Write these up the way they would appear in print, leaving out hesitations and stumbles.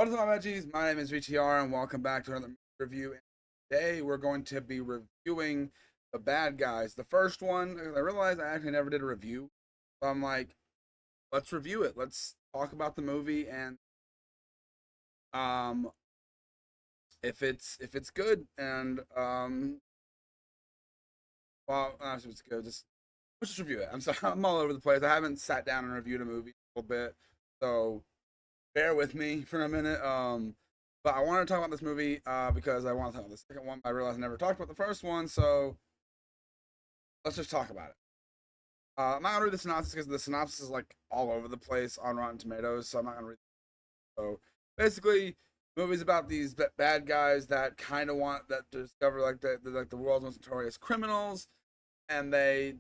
What is up, my veggies? My name is VTR, and welcome back to another review. Today, we're going to be reviewing The Bad Guys. The first one, I realized I actually never did a review. So I'm like, let's review it. Let's talk about the movie, and um, if it's good, and well, not if it's good. Let's just review it. I'm sorry, I'm all over the place. I haven't sat down and reviewed a movie in a little bit, so bear with me for a minute. But I want to talk about this movie because I want to talk about the second one. I realized I never talked about the first one, so let's just talk about it. I'm not gonna read the synopsis because the synopsis is like all over the place on Rotten Tomatoes, so I'm not gonna read. So basically, the movie's about these bad guys that kind of want that to discover like the world's most notorious criminals, and they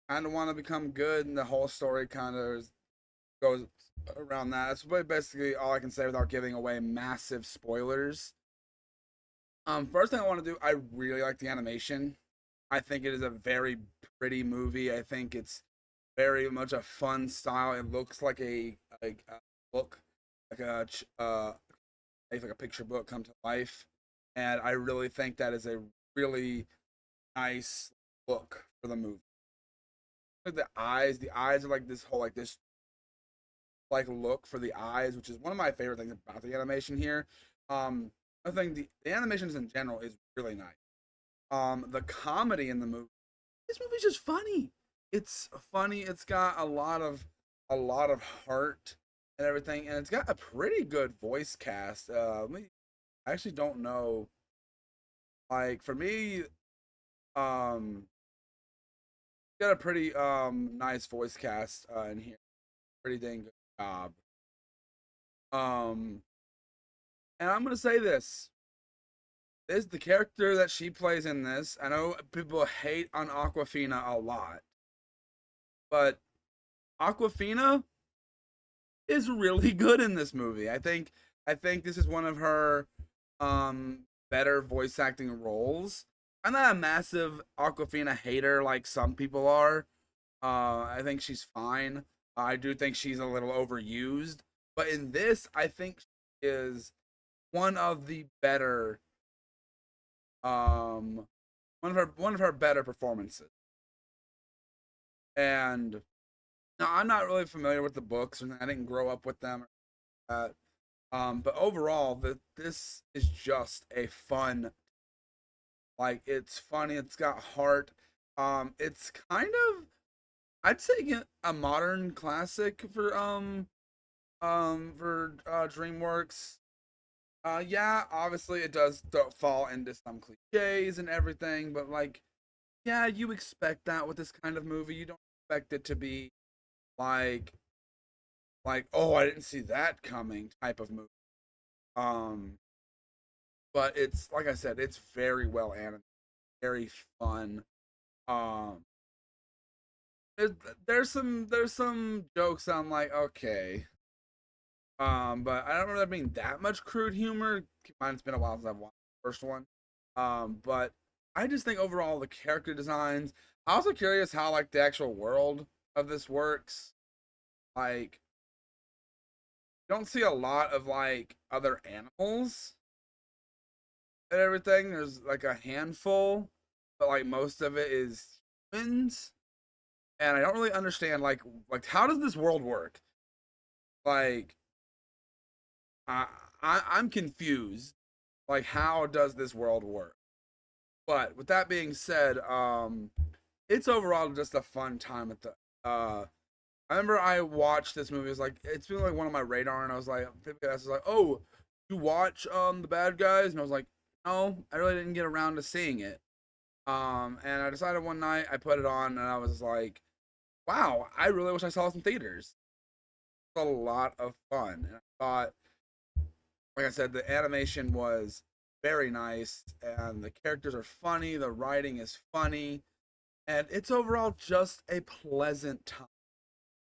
kind of want to become good, and the whole story kind of goes around that. That's basically all I can say without giving away massive spoilers. First thing I want to do, I really like the animation. I think it is a very pretty movie. I think it's very much a fun style. It looks like a book, like like a picture book come to life, and I really think that is a really nice look for the movie. Like the eyes are like this whole like this like look for the eyes, which is one of my favorite things about the animation here. I think the animations in general is really nice. The comedy in the movie, this movie's just funny. It's funny. It's got a lot of heart and everything, and it's got a pretty good voice cast. I actually don't know. Like for me, got a pretty nice voice cast in here. Pretty dang good job. Um, and I'm gonna say this: is the character that she plays in this. I know people hate on Aquafina a lot, but Aquafina is really good in this movie. I think this is one of her better voice acting roles. I'm not a massive Aquafina hater like some people are. I think she's fine. I do think she's a little overused, but in this, I think she is one of the better one of her better performances. And now I'm not really familiar with the books, and I didn't grow up with them. Uh, but overall, this is just a fun. Like it's funny. It's got heart. It's kind of I'd say a modern classic for DreamWorks. Yeah, obviously it does fall into some cliches and everything, but like, yeah, you expect that with this kind of movie. You don't expect it to be like oh, I didn't see that coming type of movie. Um, but it's like I said, it's very well animated, very fun. Um, there's, there's some jokes I'm like okay, but I don't remember there being that much crude humor. Keep in mind, it's been a while since I've watched the first one. But I just think overall the character designs. I'm also curious how like the actual world of this works. Like, you don't see a lot of like other animals and everything. There's like a handful, but like most of it is humans. And I don't really understand like how does this world work? Like, I, I'm confused. Like, how does this world work? But with that being said, it's overall just a fun time at the. I remember I watched this movie. It was like it's been like one on my radar, and I was like, I was like, oh, you watch the Bad Guys? And I was like, no, I really didn't get around to seeing it. And I decided one night I put it on, and I was like, wow, I really wish I saw this in theaters. It's a lot of fun, and I thought like I said, the animation was very nice, and the characters are funny. The writing is funny, and it's overall just a pleasant time.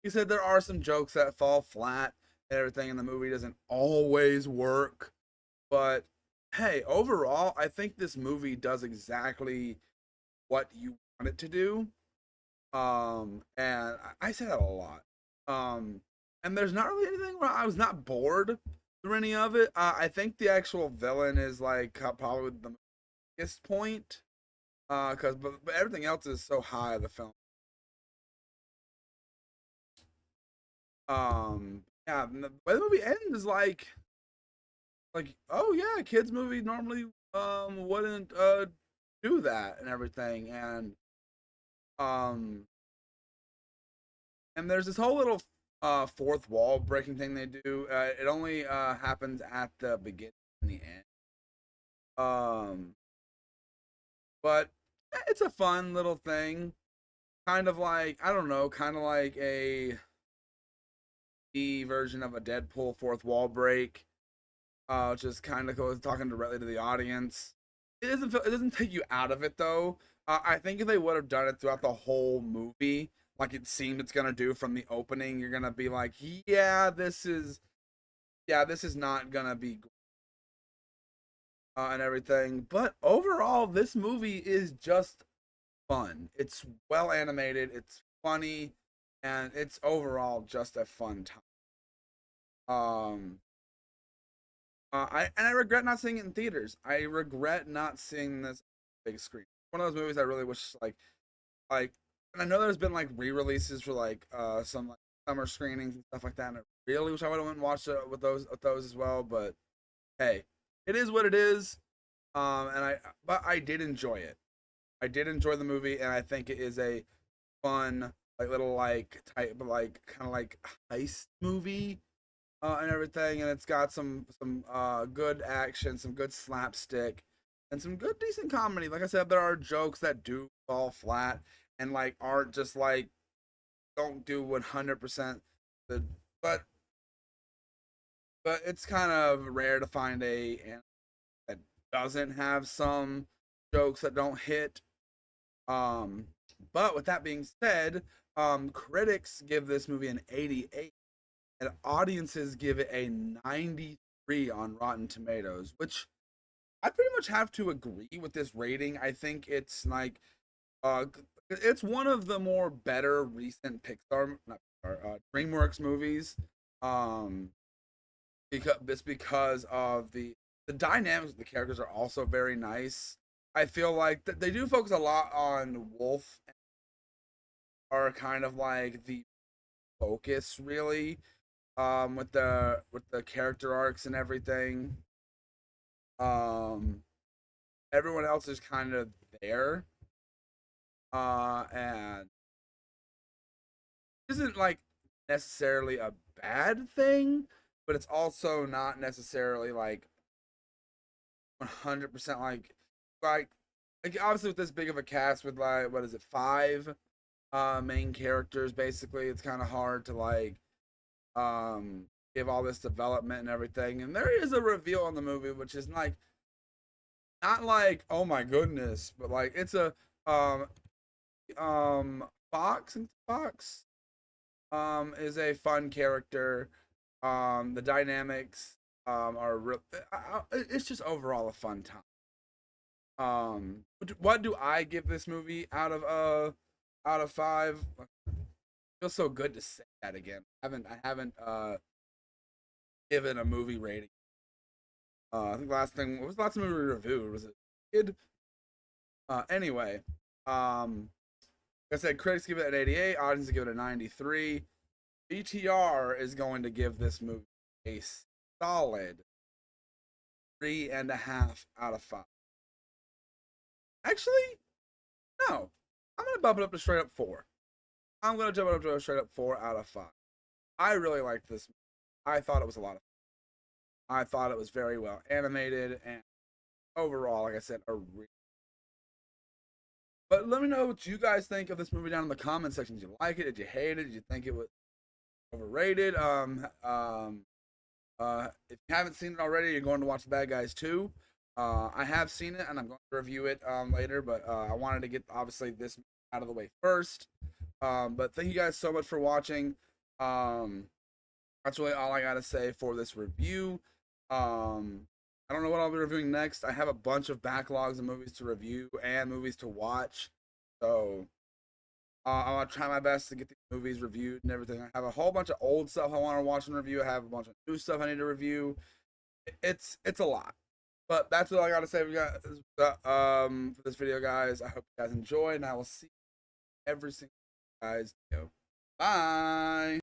He said there are some jokes that fall flat and everything, and the movie doesn't always work. But hey, overall, I think this movie does exactly what you want it to do. And I say that a lot. Um, and there's not really anything where I was not bored. through any of it. I think the actual villain is like probably the biggest point. Cause but everything else is so high of the film. Yeah, the way the movie ends is like oh yeah, a kids movie normally wouldn't do that and everything, um and there's this whole little fourth wall breaking thing they do. It only happens at the beginning and the end. Um, but it's a fun little thing, kind of like I don't know, kind of like a the version of a Deadpool fourth wall break. Just kind of goes talking directly to the audience. It doesn't take you out of it though. I think if they would have done it throughout the whole movie, like it seemed it's gonna do from the opening, you're gonna be like, this is not gonna be and everything. But overall, this movie is just fun. It's well animated. It's funny, and it's overall just a fun time. Um, I regret not seeing it in theaters. I regret not seeing this big screen. One of those movies I really wish like. And I know there's been like re-releases for like some like summer screenings and stuff like that. And I really wish I would have went and watched it with those as well. But hey, it is what it is. And but I did enjoy it. I did enjoy the movie, and I think it is a fun like little like type like kind of like heist movie and everything, and it's got some good action, some good slapstick, and some good decent comedy. Like I said, there are jokes that do fall flat and like aren't just like don't do 100% the but but it's kind of rare to find a anime that doesn't have some jokes that don't hit. Um, but with that being said, critics give this movie an 88 and audiences give it a 93 on Rotten Tomatoes, which I pretty much have to agree with this rating. I think it's like uh it's one of the more better recent Pixar, not Pixar, DreamWorks movies. Um because of the dynamics of the characters are also very nice. I feel like they do focus a lot on Wolf, are kind of like the focus really with the character arcs and everything. Um Everyone else is kind of there and isn't like necessarily a bad thing, but it's also not necessarily like 100% like like obviously with this big of a cast with like what is it, five main characters basically, it's kind of hard to like um give all this development and everything. And there is a reveal in the movie which is like not like oh my goodness, but like it's a um Fox is a fun character. The dynamics are real. It's just overall a fun time. What do I give this movie out of five? It feels so good to say that again. I haven't given a movie rating. I think the last thing, what was the last movie we reviewed? Was it Kid? Anyway, like I said, critics give it an 88, audience give it a 93. BTR is going to give this movie a solid 3.5 out of 5. Actually, no. I'm gonna bump it up to straight up 4. I'm gonna jump it up to a straight up 4 out of 5. I really liked this movie. I thought it was a lot of fun. I thought it was very well animated and overall, like I said, a re- but let me know what you guys think of this movie down in the comment section. Did you like it? Did you hate it? Did you think it was overrated? If you haven't seen it already, you're going to watch The Bad Guys 2. I have seen it and I'm going to review it later, but I wanted to get obviously this out of the way first. But thank you guys so much for watching. Um, that's really all I got to say for this review. Um, I don't know what I'll be reviewing next. I have a bunch of backlogs of movies to review and movies to watch. So I want to try my best to get these movies reviewed and everything. I have a whole bunch of old stuff I want to watch and review. I have a bunch of new stuff I need to review. It's a lot. But that's what I got to say. We got for this video, guys. I hope you guys enjoyed, and I will see every single guys. Bye.